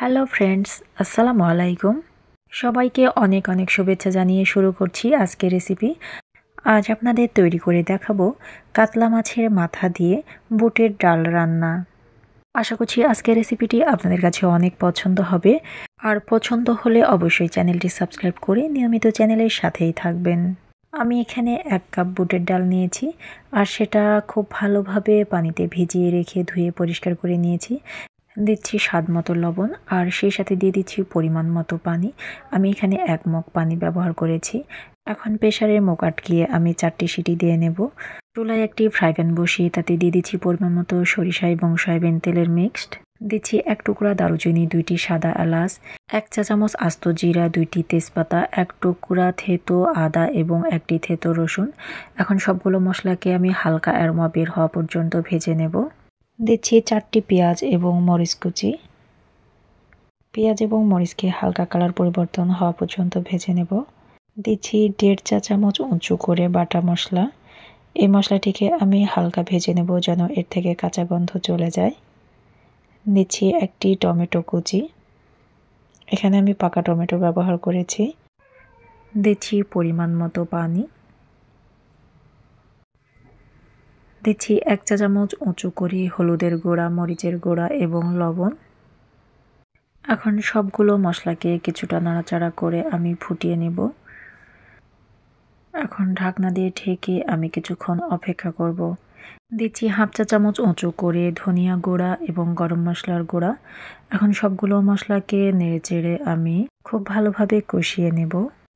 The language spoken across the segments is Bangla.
হ্যালো ফ্রেন্ডস, আসসালামু আলাইকুম। সবাইকে অনেক অনেক শুভেচ্ছা জানিয়ে শুরু করছি আজকের রেসিপি। আজ আপনাদের তৈরি করে দেখাবো কাতলা মাছের মাথা দিয়ে বুটের ডাল রান্না। আশা করছি আজকের রেসিপিটি আপনাদের কাছে অনেক পছন্দ হবে, আর পছন্দ হলে অবশ্যই চ্যানেলটি সাবস্ক্রাইব করে নিয়মিত চ্যানেলের সাথেই থাকবেন। আমি এখানে 1 কাপ বুটের ডাল নিয়েছি, আর সেটা খুব ভালোভাবে পানিতে ভিজিয়ে রেখে ধুয়ে পরিষ্কার করে নিয়েছি। দিচ্ছি স্বাদ মতো লবণ, আর সেই সাথে দিয়ে দিচ্ছি পরিমাণ মতো পানি। আমি এখানে 1 মগ পানি ব্যবহার করেছি। এখন প্রেসারে মুখ আটকিয়ে আমি 4টি সিটি দিয়ে নেব। চুলায় একটি ফ্রাই প্যান বসিয়ে তাতে দিয়ে দিচ্ছি পরিমাণ মতো সরিষা এবং সয়াবিন তেলের মিক্সড। দিচ্ছি 1 টুকরা দারুচিনি, 2টি সাদা এলাচ, 1 চা চামচ আস্ত জিরা, 2টি তেজপাতা, 1 টুকরা থেতো আদা এবং 1টি থেতো রসুন। এখন সবগুলো মশলাকে আমি হালকা অ্যারোমা বের হওয়া পর্যন্ত ভেজে নেব। দিচ্ছি 4টি পেঁয়াজ এবং মরিচ কুচি। পেঁয়াজ এবং মরিচকে হালকা কালার পরিবর্তন হওয়া পর্যন্ত ভেজে নেব। দিচ্ছি 1.5 চা চামচ উঁচু করে বাটা মশলা। এই মশলাটিকে আমি হালকা ভেজে নেব যেন এর থেকে কাঁচা গন্ধ চলে যায়। দিচ্ছি 1টি টমেটো কুচি। এখানে আমি পাকা টমেটো ব্যবহার করেছি। দিচ্ছি পরিমাণ মতো পানি। দিচ্ছি 1 চা চামচ উঁচু করে হলুদের গুঁড়া, মরিচের গুঁড়া এবং লবণ। এখন সবগুলো মশলাকে কিছুটা নাড়াচাড়া করে আমি ফুটিয়ে নেব। এখন ঢাকনা দিয়ে ঢেকে আমি কিছুক্ষণ অপেক্ষা করব। দিচ্ছি 1/2 চা চামচ উঁচু করে ধনিয়া গুঁড়া এবং গরম মশলার গুঁড়া। এখন সবগুলো মশলাকে নেড়েচেড়ে আমি খুব ভালোভাবে কষিয়ে নেব।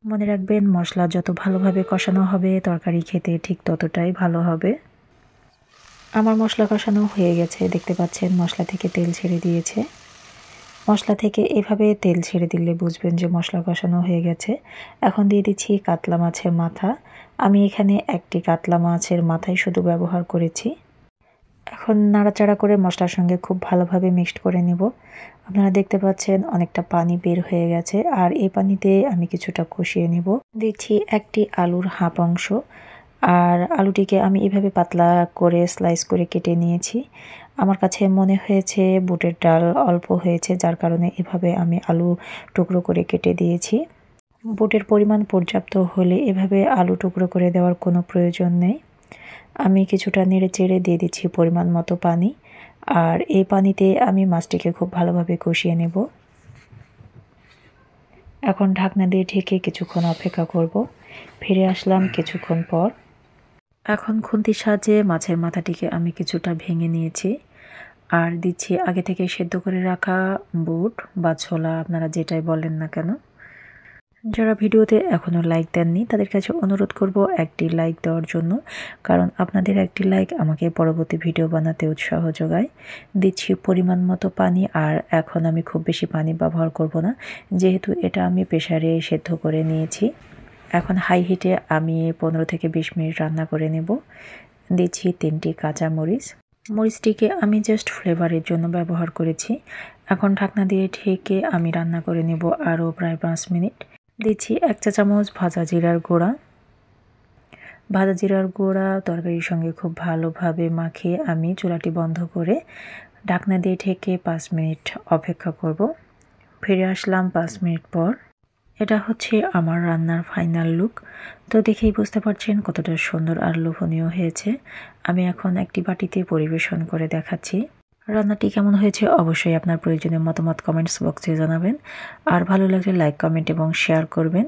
মনে রাখবেন, মশলা যত ভালোভাবে কষানো হবে তরকারি খেতে ঠিক ততটাই ভালো হবে। আমার মশলা কষানো হয়ে গেছে, দেখতে পাচ্ছেন মশলা থেকে তেল ছেড়ে দিয়েছে। মশলা থেকে এভাবে তেল ছেড়ে দিলে বুঝবেন যে মশলা কষানো হয়ে গেছে। এখন দিয়ে দিচ্ছি কাতলা মাছের মাথা। আমি এখানে 1টি কাতলা মাছের মাথাই শুধু ব্যবহার করেছি। এখন নাড়াচাড়া করে মশলার সঙ্গে খুব ভালোভাবে মিক্সড করে নেব। আপনারা দেখতে পাচ্ছেন অনেকটা পানি বের হয়ে গেছে, আর এই পানিতে আমি কিছুটা কষিয়ে নেব। দিচ্ছি 1টি আলুর হাফ অংশ, আর আলুটিকে আমি এভাবে পাতলা করে স্লাইস করে কেটে নিয়েছি। আমার কাছে মনে হয়েছে বুটের ডাল অল্প হয়েছে, যার কারণে এভাবে আমি আলু টুকরো করে কেটে দিয়েছি। বুটের পরিমাণ পর্যাপ্ত হলে এভাবে আলু টুকরো করে দেওয়ার কোনো প্রয়োজন নেই। আমি কিছুটা নেড়ে চেড়ে দিয়ে দিচ্ছি পরিমাণ মতো পানি, আর এই পানিতে আমি মাছটিকে খুব ভালোভাবে কষিয়ে নেব। এখন ঢাকনা দিয়ে ঢেকে কিছুক্ষণ অপেক্ষা করব। ফিরে আসলাম কিছুক্ষণ পর। এখন খুন্তির সাহায্যে মাছের মাথাটিকে আমি কিছুটা ভেঙে নিয়েছি, আর দিচ্ছি আগে থেকে সেদ্ধ করে রাখা বুট বা ছোলা, আপনারা যেটাই বলেন না কেন। যারা ভিডিওতে এখনও লাইক দেননি তাদের কাছে অনুরোধ করব 1টি লাইক দেওয়ার জন্য, কারণ আপনাদের 1টি লাইক আমাকে পরবর্তী ভিডিও বানাতে উৎসাহ যোগায়। দিচ্ছি পরিমাণ মতো পানি, আর এখন আমি খুব বেশি পানি ব্যবহার করব না, যেহেতু এটা আমি প্রেসারে সেদ্ধ করে নিয়েছি। এখন হাই হিটে আমি 15 থেকে 20 মিনিট রান্না করে নেব। দিচ্ছি 3টি কাঁচা মরিচ। মরিচটিকে আমি জাস্ট ফ্লেভারের জন্য ব্যবহার করেছি। এখন ঢাকনা দিয়ে ঢেকে আমি রান্না করে নেব আরও প্রায় 5 মিনিট। দিচ্ছি 1 চা চামচ ভাজা জিরার গুঁড়া। ভাজা জিরার গুঁড়া তরকারির সঙ্গে খুব ভালোভাবে মাখিয়ে আমি চুলাটি বন্ধ করে ঢাকনা দিয়ে ঢেকে 5 মিনিট অপেক্ষা করব। ফিরে আসলাম 5 মিনিট পর। এটা হচ্ছে আমার রান্নার ফাইনাল লুক। তো দেখেই বুঝতে পারছেন কতটা সুন্দর আর লোভনীয় হয়েছে। আমি এখন একটি বাটিতে পরিবেশন করে দেখাচ্ছি। রান্নাটি কেমন হয়েছে অবশ্যই আপনার প্রয়োজনীয় মতামত কমেন্টস বক্সে জানাবেন, আর ভালো লাগলে লাইক, কমেন্ট এবং শেয়ার করবেন।